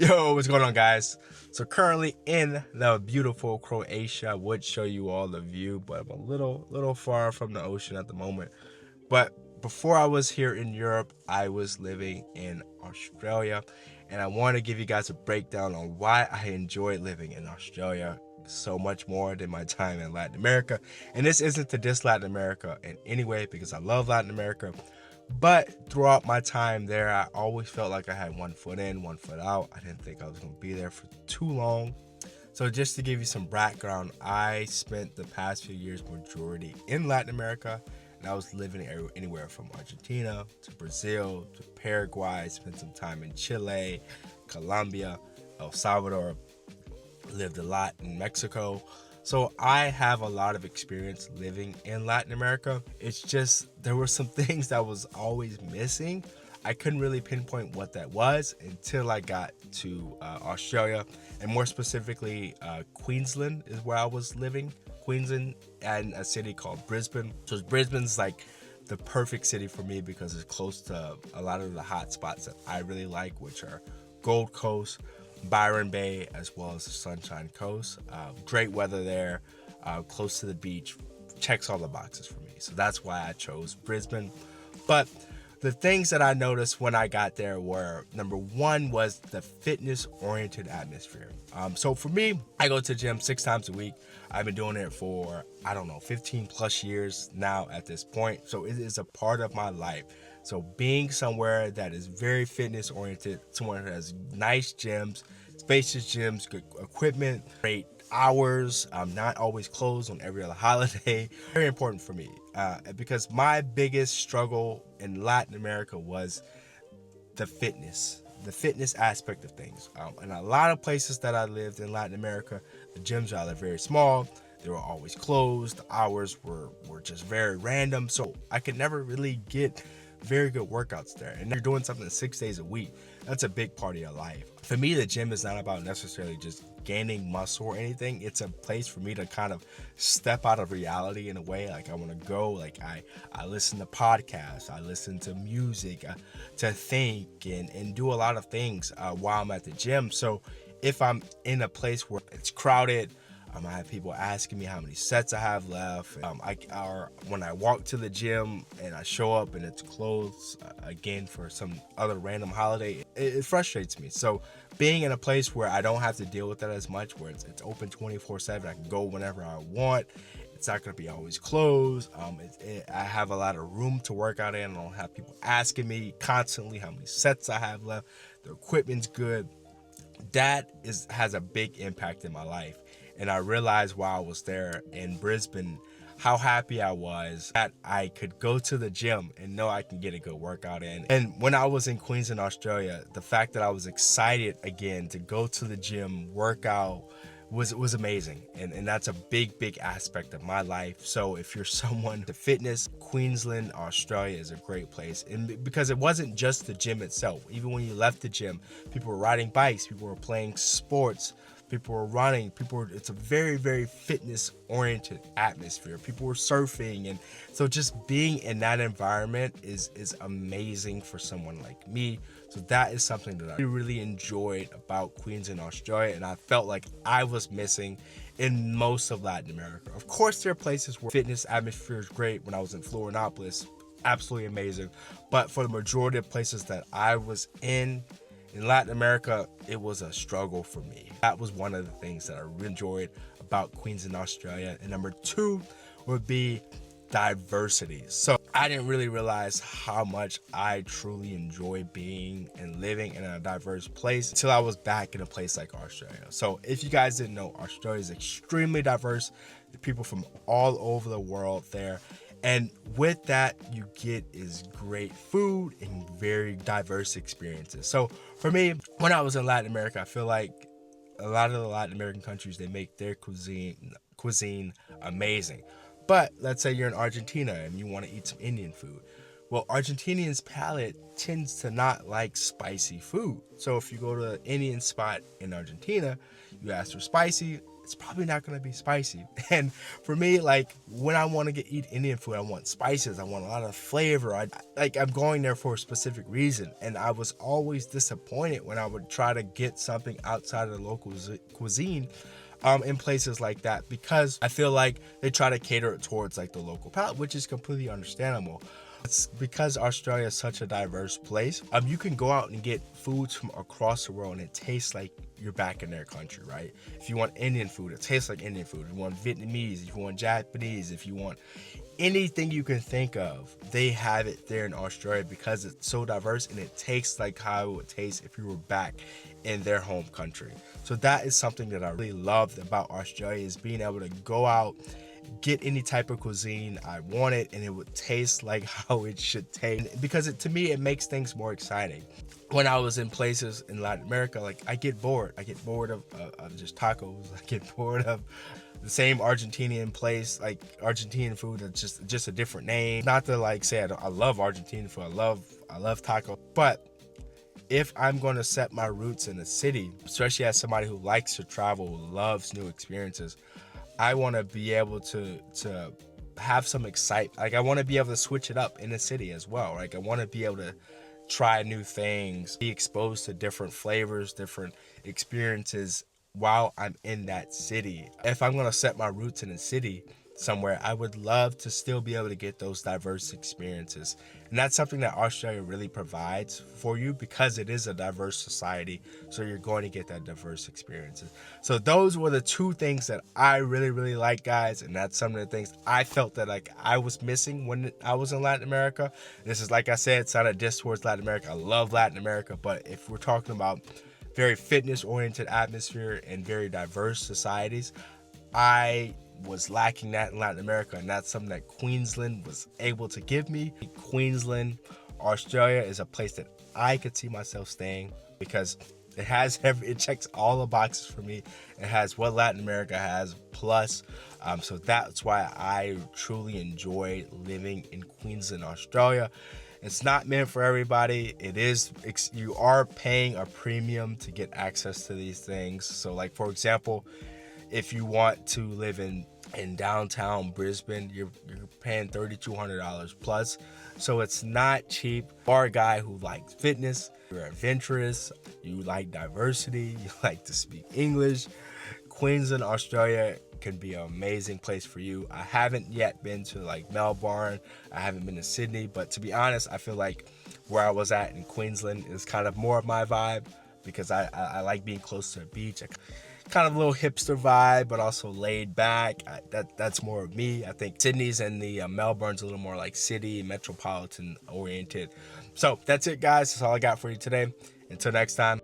Yo, what's going on, guys? So currently in the beautiful Croatia. I would show you all the view, but I'm a little far from the ocean at the moment. But before I was here in Europe, I was living in Australia, and I want to give you guys a breakdown on why I enjoy living in Australia so much more than my time in Latin America. And this isn't to diss Latin America in any way, because I love Latin America. But throughout my time there, I always felt like I had one foot in, one foot out. I didn't think I was going to be there for too long. So just to give you some background, I spent the past few years majority in Latin America, and I was living anywhere from Argentina to Brazil to Paraguay. Spent some time in Chile, Colombia, El Salvador, lived a lot in Mexico. So I have a lot of experience living in Latin America. It's just there were some things that was always missing. I couldn't really pinpoint what that was until I got to Australia, and more specifically, Queensland is where I was living. Queensland, and a city called Brisbane. So Brisbane's like the perfect city for me because it's close to a lot of the hot spots that I really like, which are Gold Coast, Byron Bay, as well as the Sunshine Coast. Great weather there, close to the beach, checks all the boxes for me. So that's why I chose Brisbane. But the things that I noticed when I got there were, number one was the fitness oriented atmosphere. So for me, I go to the gym 6 times a week. I've been doing it for, I don't know, 15 plus years now at this point. So it is a part of my life. So being somewhere that is very fitness oriented, somewhere that has nice gyms, spacious gyms, good equipment, great hours, not always closed on every other holiday. Very important for me, because my biggest struggle in Latin America was the fitness aspect of things. In a lot of places that I lived in Latin America, the gyms are either very small, they were always closed, the hours were just very random, so I could never really get very good workouts there. And you're doing something 6 days a week, that's a big part of your life. For me, the gym is not about necessarily just gaining muscle or anything. It's a place for me to kind of step out of reality in a way. Like I want to go, like I listen to podcasts, I listen to music, to think and do a lot of things while I'm at the gym. So if I'm in a place where it's crowded, I have people asking me how many sets I have left. Or when I walk to the gym and I show up and it's closed again for some other random holiday, it frustrates me. So being in a place where I don't have to deal with that as much, where it's open 24/7, I can go whenever I want. It's not going to be always closed. I have a lot of room to work out in. I don't have people asking me constantly how many sets I have left. The equipment's good. That has a big impact in my life. And I realized while I was there in Brisbane how happy I was that I could go to the gym and know I can get a good workout in. And when I was in Queensland, Australia, the fact that I was excited again to go to the gym, work out, was amazing. And that's a big aspect of my life. So if you're someone to fitness, Queensland, Australia is a great place. And because it wasn't just the gym itself, even when you left the gym, people were riding bikes, people were playing sports, people were running, it's a very fitness oriented atmosphere. People were surfing, and so just being in that environment is amazing for someone like me. So that is something that I really enjoyed about Queensland, Australia, and I felt like I was missing in most of Latin America. Of course, there are places where fitness atmosphere is great. When I was in Florianopolis, absolutely amazing. But for the majority of places that I was in Latin America, it was a struggle for me. That was one of the things that I really enjoyed about Queensland, Australia. And number two would be diversity. So I didn't really realize how much I truly enjoy being and living in a diverse place until I was back in a place like Australia. So if you guys didn't know, Australia is extremely diverse. The people from all over the world there. And with that, you get is great food and very diverse experiences. So for me, when I was in Latin America, I feel like a lot of the Latin American countries, they make their cuisine amazing. But let's say you're in Argentina and you want to eat some Indian food. Well, Argentinians' palate tends to not like spicy food. So if you go to an Indian spot in Argentina, you ask for spicy, it's probably not going to be spicy. And for me, like when I want to eat Indian food, I want spices, I want a lot of flavor. I'm going there for a specific reason. And I was always disappointed when I would try to get something outside of the local cuisine in places like that, because I feel like they try to cater it towards like the local palate, which is completely understandable. It's because Australia is such a diverse place. You can go out and get foods from across the world and it tastes like you're back in their country, right? If you want Indian food, it tastes like Indian food. If you want Vietnamese, if you want Japanese, if you want anything you can think of, they have it there in Australia because it's so diverse and it tastes like how it would taste if you were back in their home country. So that is something that I really loved about Australia, is being able to go out, get any type of cuisine I wanted, and it would taste like how it should taste, because to me it makes things more exciting. When I was in places in Latin America, like I get bored of just tacos. I get bored of the same Argentinian place, like Argentinian food, it's just a different name. Not to like say I love Argentinian food, I love taco, but if I'm going to set my roots in a city, especially as somebody who likes to travel, loves new experiences, I want to be able to have some excitement. Like I want to be able to switch it up in the city as well. Like I want to be able to try new things, be exposed to different flavors, different experiences while I'm in that city. If I'm going to set my roots in a city somewhere, I would love to still be able to get those diverse experiences. And that's something that Australia really provides for you, because it is a diverse society. So you're going to get that diverse experiences. So those were the two things that I really, really like, guys. And that's some of the things I felt that like I was missing when I was in Latin America. This is, like I said, it's not a diss towards Latin America. I love Latin America. But if we're talking about very fitness oriented atmosphere and very diverse societies, I was lacking that in Latin America, and that's something that Queensland was able to give me. Queensland, Australia is a place that I could see myself staying, because it checks all the boxes for me. It has what Latin America has plus. So that's why I truly enjoy living in Queensland, Australia. It's not meant for everybody. You are paying a premium to get access to these things. So like, for example, if you want to live in downtown Brisbane, you're paying $3,200 plus. So it's not cheap. You are a guy who likes fitness, you're adventurous, you like diversity, you like to speak English, Queensland, Australia can be an amazing place for you. I haven't yet been to like Melbourne, I haven't been to Sydney, but to be honest, I feel like where I was at in Queensland is kind of more of my vibe, because I like being close to the beach. Kind of a little hipster vibe, but also laid back. That's more of me. I think Sydney's and the Melbourne's a little more like city, metropolitan oriented. So that's it, guys. That's all I got for you today. Until next time.